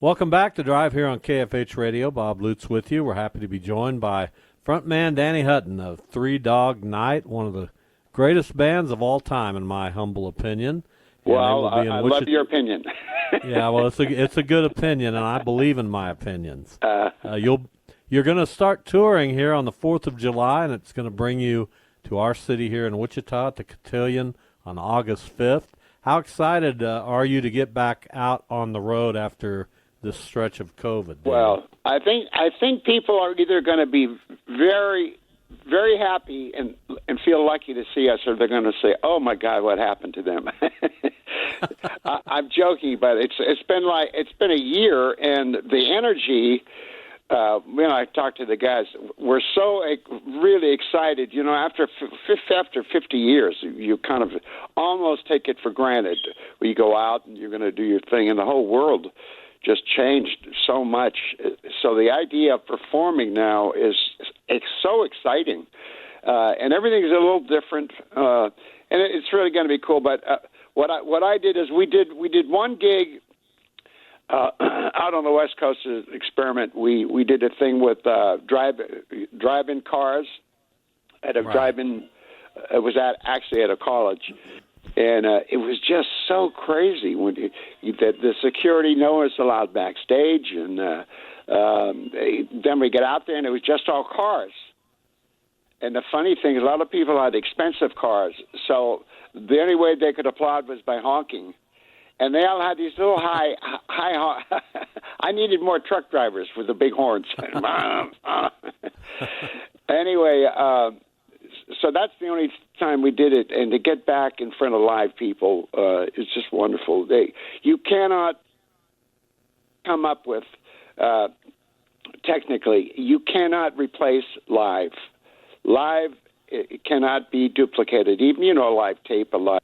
Welcome back to Drive here on KFH Radio. Bob Lutz with you. We're happy to be joined by frontman Danny Hutton of Three Dog Night, one of the greatest bands of all time, in my humble opinion. Well, I love your opinion. Yeah, well, it's a good opinion, and I believe in my opinions. You're going to start touring here on the 4th of July, and it's going to bring you to our city here in Wichita, to Cotillion, on August 5th. How excited are you to get back out on the road after this stretch of COVID? Well, I think people are either going to be very, very happy and feel lucky to see us, or they're going to say, "Oh my God, what happened to them?" I'm joking, but it's been a year, and the energy. I talked to the guys. We're so really excited. After 50 years, you kind of almost take it for granted. You go out and you're going to do your thing, and the whole world just changed so much. So the idea of performing now is so exciting, and everything's a little different, and it's really going to be cool. But what I did is we did one gig. Out on the West Coast experiment, we did a thing with drive-in cars at a drive-in. It was actually at a college, and it was just so crazy when the security no one was allowed backstage, and then we get out there and it was just all cars. And the funny thing is, a lot of people had expensive cars, so the only way they could applaud was by honking. And they all had these little high. I needed more truck drivers with the big horns. Anyway, so that's the only time we did it. And to get back in front of live people is just wonderful. You cannot come up with, technically, you cannot replace live. Live, it cannot be duplicated. Even, a live tape, a live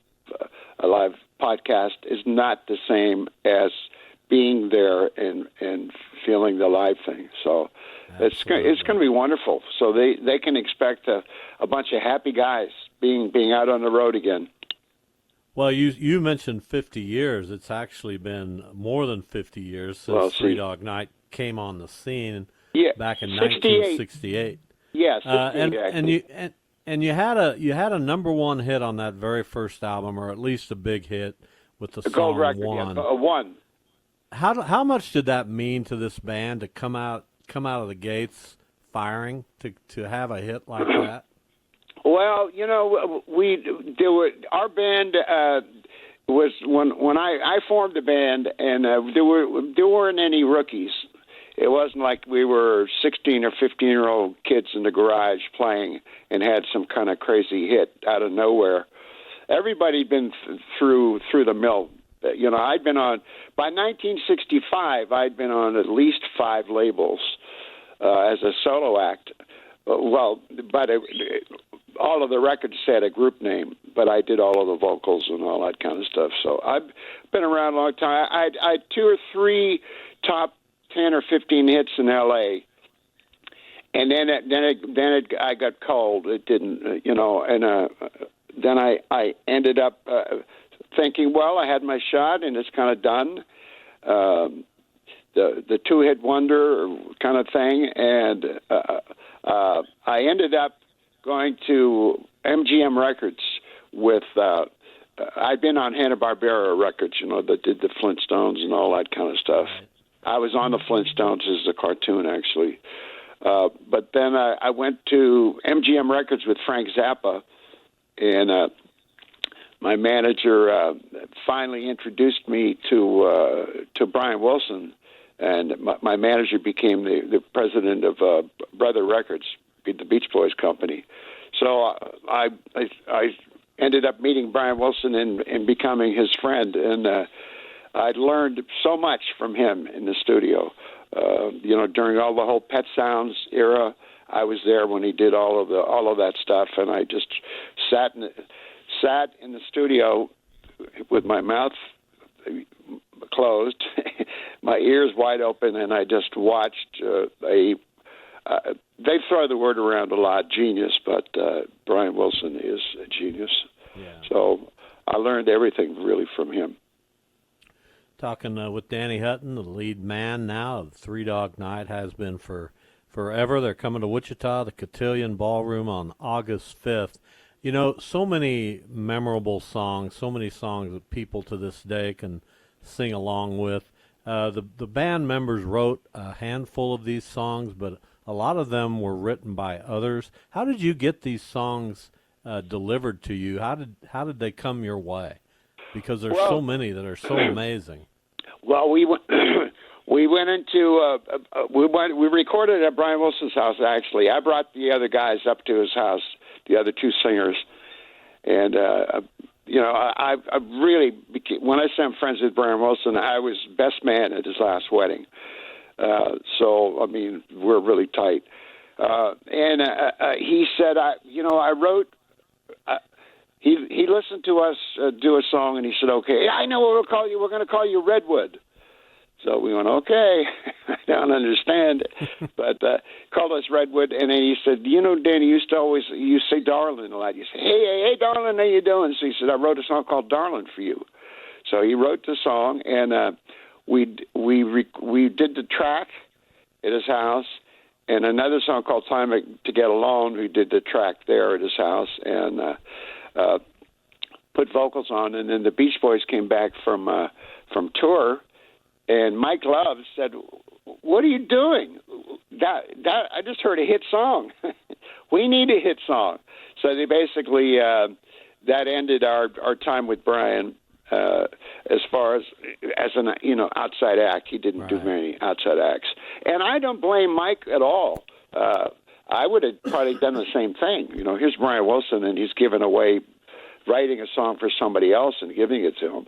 podcast is not the same as being there and feeling the live thing. So it's going to be wonderful. So they can expect a bunch of happy guys being out on the road again. Well, you mentioned 50 years. It's actually been more than 50 years since Three Dog Night came on the scene back in 1968. Yes, And you had a number one hit on that very first album, or at least a big hit with the song Gold record, One. One. How much did that mean to this band to come out of the gates firing, to have a hit like that? Well, our band was when I formed the band, and there weren't any rookies. It wasn't like we were 16 or 15-year-old kids in the garage playing and had some kind of crazy hit out of nowhere. Everybody'd been through the mill. I'd been on, by 1965, I'd been on at least 5 labels as a solo act. All of the records had a group name, but I did all of the vocals and all that kind of stuff. So I've been around a long time. I had 2 or 3 top 10 or 15 hits in L.A., and then I got cold. It didn't, and then I ended up thinking, well, I had my shot, and it's kind of done. The 2-hit wonder kind of thing, and I ended up going to MGM Records with. I'd been on Hanna-Barbera Records, that did the Flintstones and all that kind of stuff. I was on the Flintstones as a cartoon, actually. But then I went to MGM Records with Frank Zappa, and my manager finally introduced me to Brian Wilson, and my manager became the president of Brother Records, the Beach Boys company. So I ended up meeting Brian Wilson and becoming his friend, and I learned so much from him in the studio. During all the whole Pet Sounds era, I was there when he did all of that stuff, and I just sat in the studio with my mouth closed, my ears wide open, and I just watched they throw the word around a lot, genius, but Brian Wilson is a genius. Yeah. So I learned everything really from him. Talking with Danny Hutton, the lead man now of Three Dog Night, has been for forever. They're coming to Wichita, the Cotillion Ballroom, on August 5th. You know, so many memorable songs, so many songs that people to this day can sing along with. The band members wrote a handful of these songs, but a lot of them were written by others. How did you get these songs delivered to you? How did they come your way? Because there's so many that are so amazing. Well, we went we recorded at Brian Wilson's house. Actually, I brought the other guys up to his house, the other two singers, and I really became, when I said I'm friends with Brian Wilson, I was best man at his last wedding. So I mean, we're really tight. And he said, I wrote. He listened to us do a song, and he said, okay, I know what we'll call you. We're going to call you Redwood. So we went, okay. I don't understand. But called us Redwood, and then he said, Danny, you say darling a lot. You say, hey, darling, how you doing? So he said, I wrote a song called Darling for you. So he wrote the song, and we did the track at his house, and another song called Time to Get Alone. We did the track there at his house, and put vocals on, and then the Beach Boys came back from tour, and Mike Love said, "What are you doing? That I just heard a hit song. We need a hit song." So they basically that ended our time with Brian as far as an outside act. He didn't do many outside acts, and I don't blame Mike at all. I would have probably done the same thing. Here's Brian Wilson, and he's giving away writing a song for somebody else and giving it to him.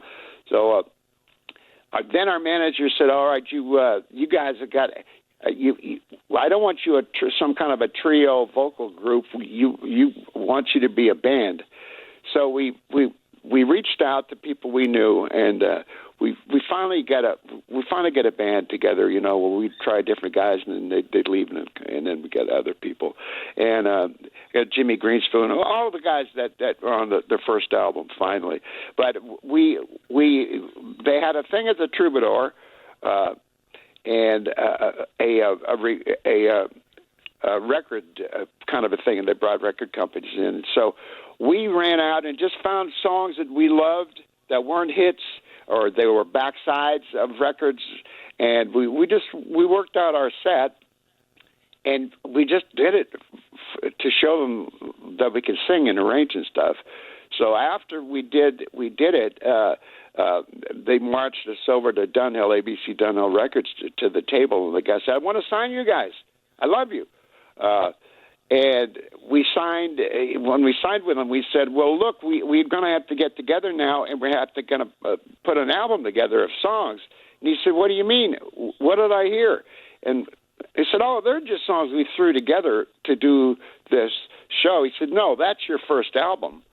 So then our manager said, all right, you guys have got I don't want you some kind of a trio vocal group. You want you to be a band. So we reached out to people we knew, and we finally get a band together. Where we try different guys, and then they'd leave, and then we get other people, and got Jimmy Greenspoon, and all the guys that were on their first album finally. But they had a thing at the Troubadour, and a record kind of a thing, and they brought record companies in. And so we ran out and just found songs that we loved that weren't hits, or they were backsides of records, and we worked out our set, and we just did it to show them that we could sing and arrange and stuff. So after we did it, they marched us over to Dunhill, ABC Dunhill Records, to the table, and the guy said, "I want to sign you guys. I love you." And we signed. When we signed with them, we said, "Well, look, we're going to have to get together now, and we're going to put an album together of songs." And he said, "What do you mean? What did I hear?" And he said, "Oh, they're just songs we threw together to do this show." He said, "No, that's your first album."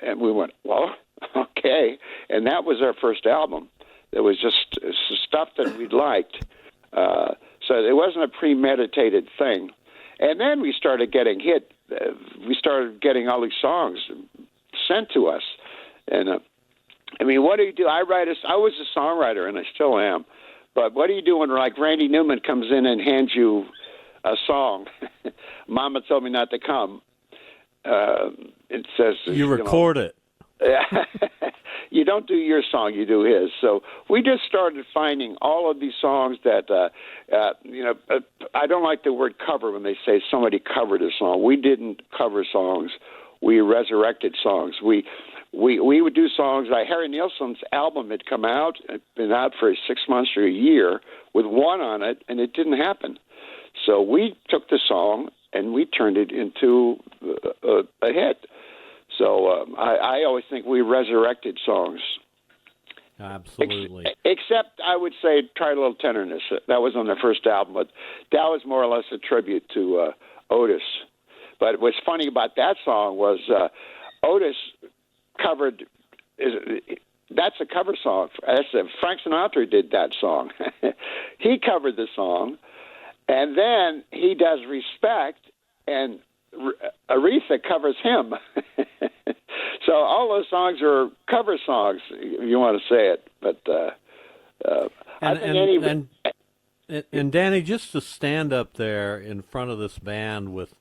And we went, "Well, okay." And that was our first album. It was just stuff that we liked. So it wasn't a premeditated thing. And then we started getting hit. We started getting all these songs sent to us. And, what do you do? I was a songwriter, and I still am. But what do you do when, like, Randy Newman comes in and hands you a song? Mama told me not to come. It says... You record it. You don't do your song, you do his. So we just started finding all of these songs that, I don't like the word cover when they say somebody covered a song. We didn't cover songs. We resurrected songs. We would do songs like Harry Nilsson's album had come out, been out for 6 months or a year with one on it, and it didn't happen. So we took the song and we turned it into a hit. So I always think we resurrected songs. Absolutely. Except, I would say, Try a Little Tenderness. That was on their first album, but that was more or less a tribute to Otis. But what's funny about that song was Otis covered... That's a cover song. Frank Sinatra did that song. He covered the song, and then he does Respect, and Aretha covers him. So all those songs are cover songs, if you want to say it. But I think and Danny, just to stand up there in front of this band with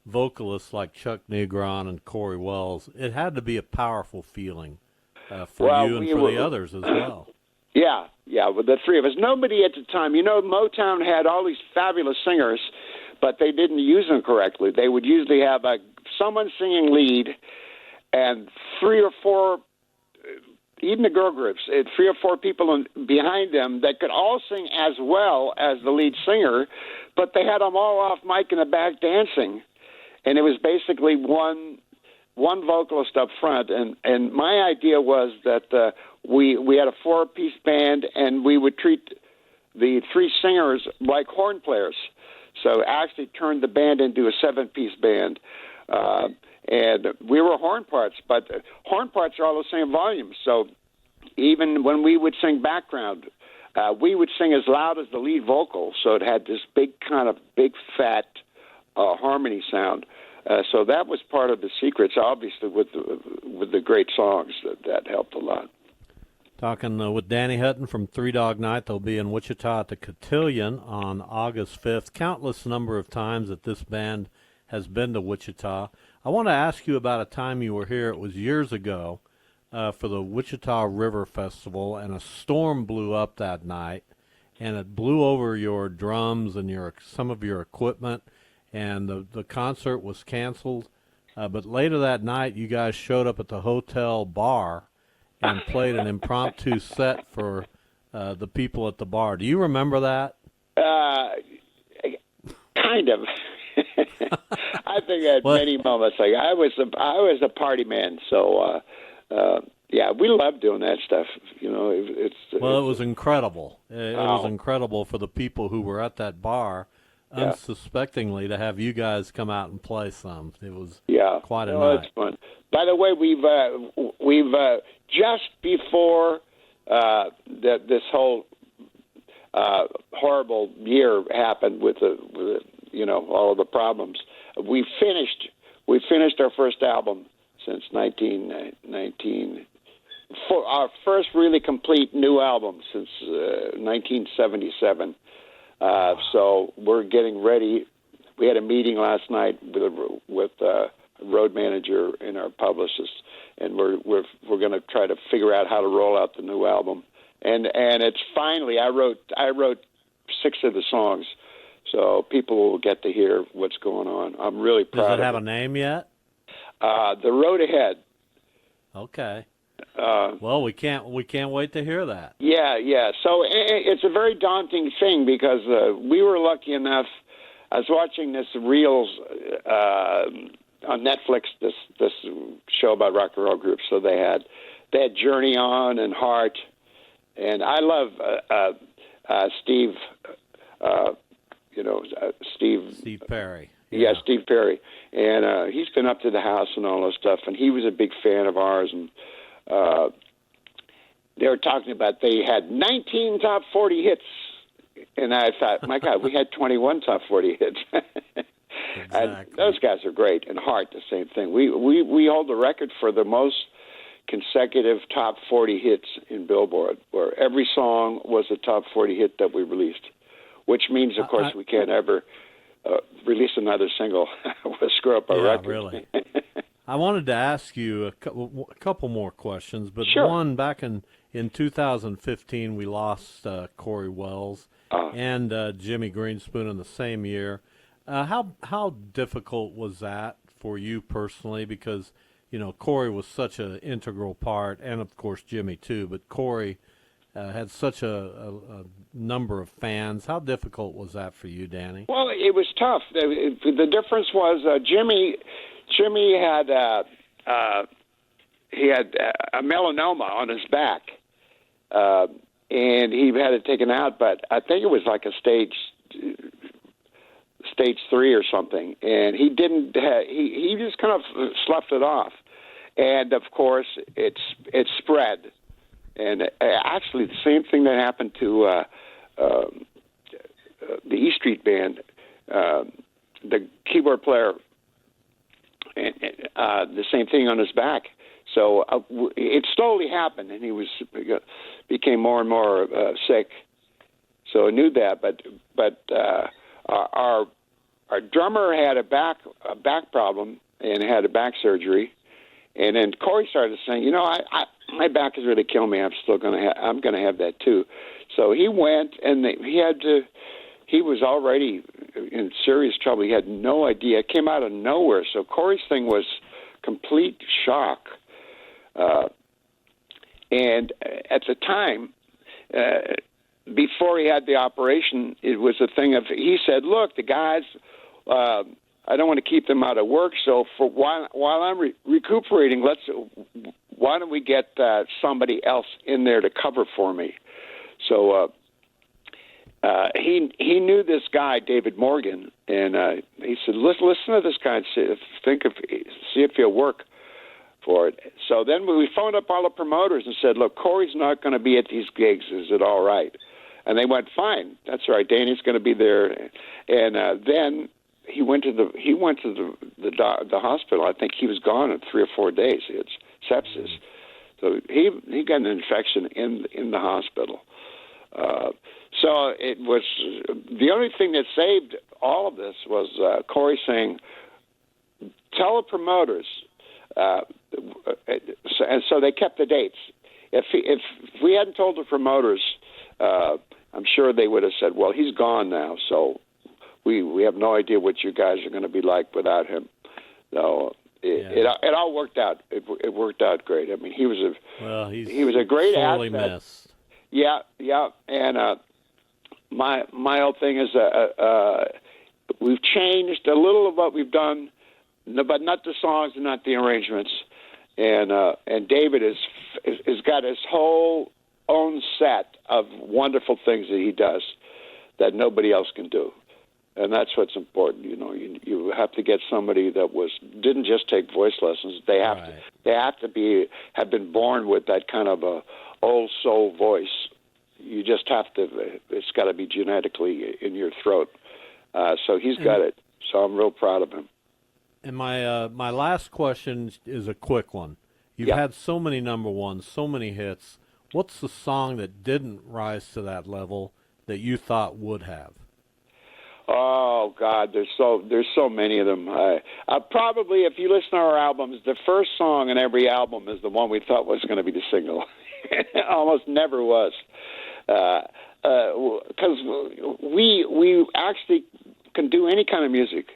vocalists like Chuck Negron and Corey Wells, it had to be a powerful feeling for you and for the others as well. Yeah, with the three of us. Nobody at the time, Motown had all these fabulous singers, but they didn't use them correctly. They would usually have someone singing lead and three or four, even the girl groups, 3 or 4 people behind them that could all sing as well as the lead singer, but they had them all off mic in the back dancing. And it was basically one vocalist up front. And my idea was that we had a 4-piece band, and we would treat the 3 singers like horn players. So actually turned the band into a 7-piece band. And we were horn parts, but horn parts are all the same volume. So even when we would sing background, we would sing as loud as the lead vocal. So it had this big fat harmony sound. So that was part of the secrets, obviously, with the great songs. That helped a lot. Talking with Danny Hutton from Three Dog Night. They'll be in Wichita at the Cotillion on August 5th. Countless number of times that this band has been to Wichita. I want to ask you about a time you were here. It was years ago for the Wichita River Festival, and a storm blew up that night, and it blew over your drums and some of your equipment, and the concert was canceled. But later that night, you guys showed up at the hotel bar and played an impromptu set for the people at the bar. Do you remember that? Kind of. I think I had many moments. Like I was a party man, so yeah, we loved doing that stuff. It was incredible. It was incredible for the people who were at that bar, unsuspectingly, to have you guys come out and play some. It was quite a night. It's fun. By the way, we've just before this whole horrible year happened with all of the problems. We finished our first album since 1919. For our first really complete new album since 1977. So we're getting ready. We had a meeting last night with a road manager and our publicist, and we're going to try to figure out how to roll out the new album. And it's finally I wrote 6 of the songs. So people will get to hear what's going on. I'm really proud of it. Does it have a name yet? The Road Ahead. Okay. Well, we can't wait to hear that. Yeah. So it's a very daunting thing because we were lucky enough. I was watching this Reels on Netflix, this show about rock and roll groups. So they had Journey On and Heart, and I love Steve. Steve Perry. Yeah, Steve Perry. And he's been up to the house and all this stuff, and he was a big fan of ours. And they were talking about they had 19 top 40 hits. And I thought, my God, we had 21 top 40 hits. Exactly. And those guys are great. And Heart, the same thing. We hold the record for the most consecutive top 40 hits in Billboard, where every song was a top 40 hit that we released. Which means, of course, we can't ever release another single. We'll screw up our record. Really. I wanted to ask you a couple more questions, but sure. One, back in 2015, we lost Corey Wells and Jimmy Greenspoon in the same year. How difficult was that for you personally? Because, Corey was such an integral part, and, of course, Jimmy too, but Corey had such a number of fans. How difficult was that for you, Danny? Well, it was tough. The difference was Jimmy had a melanoma on his back, and he had it taken out. But I think it was like a stage 3 or something, and he didn't. He just kind of sloughed it off, and of course it spread. And actually, the same thing that happened to the E Street Band, the keyboard player, and the same thing on his back. So it slowly happened, and he became more and more sick. So I knew that, but our drummer had a back problem and had a back surgery, and then Corey started saying, my back is really killing me. I'm gonna have that too. So he went, and he was already in serious trouble. He had no idea. It came out of nowhere. So Corey's thing was complete shock. And at the time, before he had the operation, it was a thing of, he said, look, the guys, I don't want to keep them out of work, so for while I'm recuperating, why don't we get somebody else in there to cover for me? So he knew this guy, David Morgan, and he said, listen to this guy and see if he'll work for it. So then we phoned up all the promoters and said, look, Corey's not going to be at these gigs. Is it all right? And they went, fine. That's right. Danny's going to be there. And then he went to the hospital. I think he was gone in 3 or 4 days. He had sepsis. So he got an infection in the hospital. So it was the only thing that saved all of this was Corey saying, tell the promoters. And so they kept the dates. If we hadn't told the promoters, I'm sure they would have said, well, he's gone now, so we have no idea what you guys are going to be like without him. So it all worked out. It worked out great. I mean, he was a great sorely asset. Missed. Yeah. And my whole thing is we've changed a little of what we've done, but not the songs and not the arrangements. And David has got his whole own set of wonderful things that he does that nobody else can do. And that's what's important. You have to get somebody that didn't just take voice lessons. They have to have been born with that kind of a old soul voice. You just have to. It's got to be genetically in your throat. So he's got it. So I'm real proud of him. And my last question is a quick one. You've had so many number ones, so many hits. What's the song that didn't rise to that level that you thought would have? Oh God, there's so many of them. Probably, if you listen to our albums, the first song in every album is the one we thought was going to be the single. It almost never was, because we actually can do any kind of music.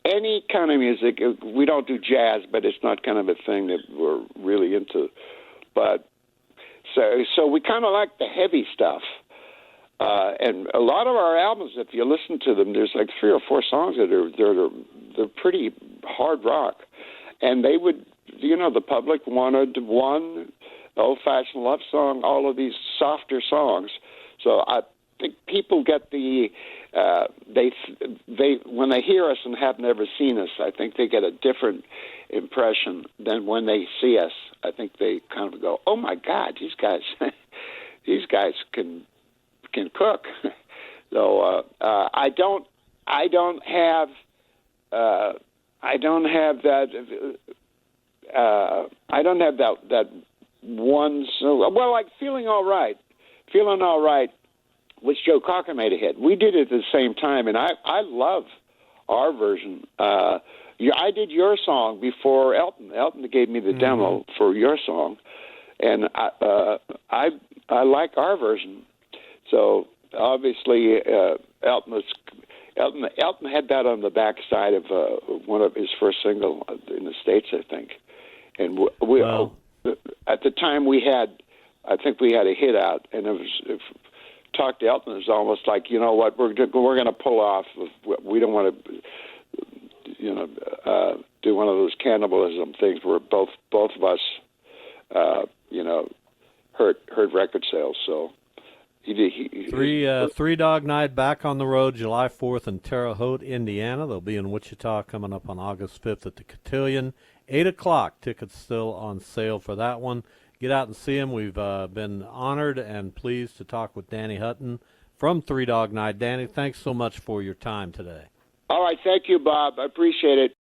Any kind of music. We don't do jazz, but it's not kind of a thing that we're really into. But so we kind of like the heavy stuff. And a lot of our albums, if you listen to them, there's like 3 or 4 songs that they're pretty hard rock. And they would, the public wanted one old-fashioned love song, all of these softer songs. So I think people get they when they hear us and have never seen us, I think they get a different impression than when they see us. I think they kind of go, "Oh my God, these guys can cook." So I don't have that one. So well, like feeling all right, which Joe Cocker made a hit. We did it at the same time, and I love our version. I did your song before Elton. Elton gave me the demo for your song, and I like our version. So obviously, Elton had that on the back side of one of his first single in the States, I think. And we at the time I think we had a hit out, and it was. Talk to Elton is almost like, you know what, we're going to pull off. We don't want to, do one of those cannibalism things where both of us, hurt record sales. So Three Dog Night back on the road July 4th in Terre Haute, Indiana. They'll be in Wichita coming up on August 5th at the Cotillion. 8 o'clock. Tickets still on sale for that one. Get out and see him. We've been honored and pleased to talk with Danny Hutton from Three Dog Night. Danny, thanks so much for your time today. All right. Thank you, Bob. I appreciate it.